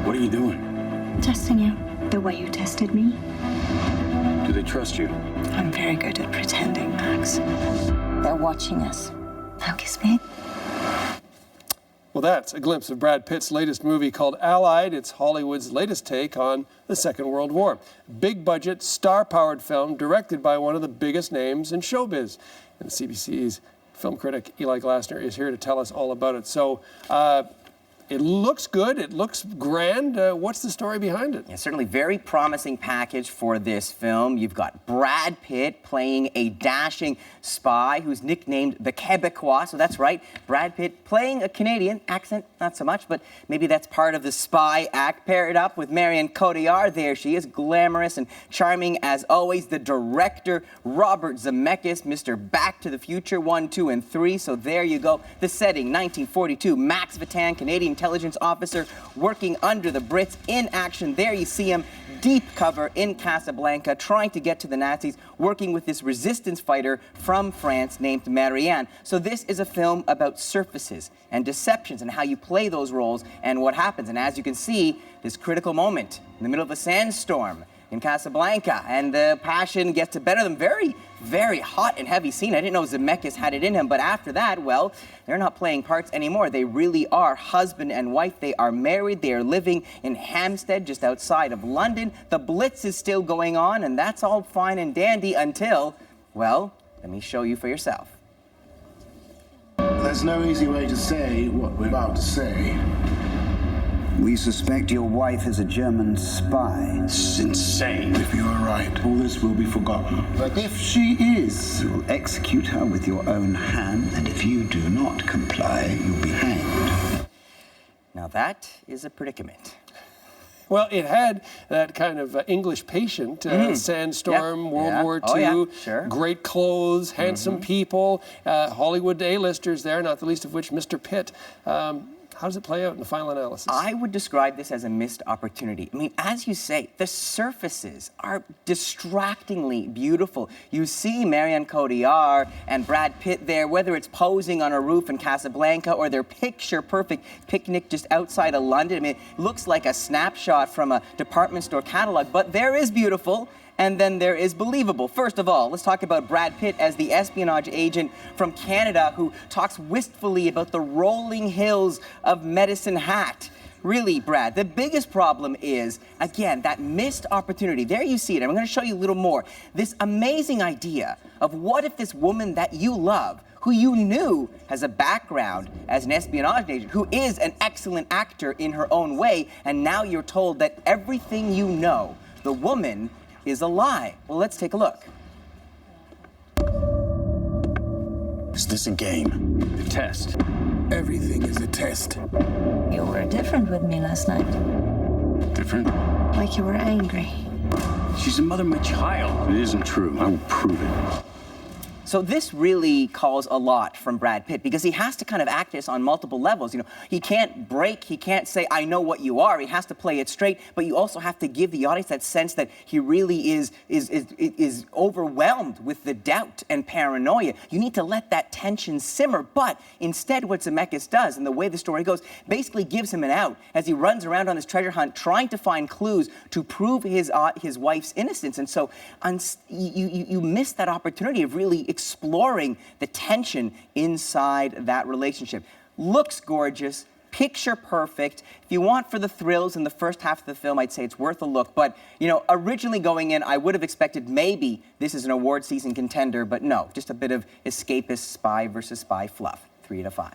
What are you doing? Testing you, the way you tested me. Do they trust you? I'm very good at pretending, Max. They're watching us. Now kiss me. Well, that's a glimpse of Brad Pitt's latest movie called Allied. It's Hollywood's latest take on the Second World War. Big budget, star-powered film directed by one of the biggest names in showbiz. And CBC's film critic Eli Glasner is here to tell us all about it. So, it looks good. It looks grand. What's the story behind it? Yeah, certainly very promising package for this film. You've got Brad Pitt playing a dashing spy who's nicknamed the Quebecois. So that's right, Brad Pitt playing a Canadian accent, not so much, but maybe that's part of the spy act. Paired up with Marion Cotillard. There she is, glamorous and charming as always. The director, Robert Zemeckis, Mr. Back to the Future 1, 2, and 3. So there you go. The setting, 1942. Max Vitan, Canadian intelligence officer working under the Brits in action. There you see him, deep cover in Casablanca, trying to get to the Nazis, working with this resistance fighter from France named Marianne. So this is a film about surfaces and deceptions and how you play those roles and what happens. And as you can see, this critical moment in the middle of a sandstorm in Casablanca, and the passion gets to better them. Very, very hot and heavy scene. I didn't know Zemeckis had it in him, but after that, well, they're not playing parts anymore. They really are husband and wife. They are married. They are living in Hampstead, just outside of London. The Blitz is still going on, and that's all fine and dandy until, well, let me show you for yourself. There's no easy way to say what we're about to say. We suspect your wife is a German spy. It's insane. If you are right, all this will be forgotten. But if she is, You will execute her with your own hand, and if you do not comply, you'll be hanged. Now that is a predicament. Well, it had that kind of English patient, sandstorm, World War II, Oh, yeah. Sure. great clothes, handsome people, Hollywood A-listers there, not the least of which Mr. Pitt. How does it play out in the final analysis? I would describe this as a missed opportunity. I mean, as you say, the surfaces are distractingly beautiful. You see Marion Cotillard and Brad Pitt there, whether it's posing on a roof in Casablanca or their picture-perfect picnic just outside of London. I mean, it looks like a snapshot from a department store catalog, but there is beautiful. And then there is believable. First of all, let's talk about Brad Pitt as the espionage agent from Canada who talks wistfully about the rolling hills of Medicine Hat. Really, Brad, the biggest problem is, again, that missed opportunity. There you see it. I'm going to show you a little more. This amazing idea of what if this woman that you love, who you knew has a background as an espionage agent, who is an excellent actor in her own way, and now you're told that everything you know, the woman is a lie. Well, let's take a look. Is this a game? A test? everything is a test. You were different with me last night. Different? Like you were angry. She's the mother of my child. It isn't true. I will prove it. So this really calls a lot from Brad Pitt because he has to kind of act this on multiple levels. You know, he can't break, he can't say, I know what you are. He has to play it straight, but you also have to give the audience that sense that he really is overwhelmed with the doubt and paranoia. You need to let that tension simmer, but instead what Zemeckis does, and the way the story goes, basically gives him an out as he runs around on this treasure hunt trying to find clues to prove his wife's innocence. And so you miss that opportunity of really exploring the tension inside that relationship. Looks gorgeous, picture perfect. If you want for the thrills in the first half of the film, I'd say it's worth a look. But, you know, originally going in, I would have expected maybe this is an award season contender, but no, just a bit of escapist spy versus spy fluff. 3 out of 5.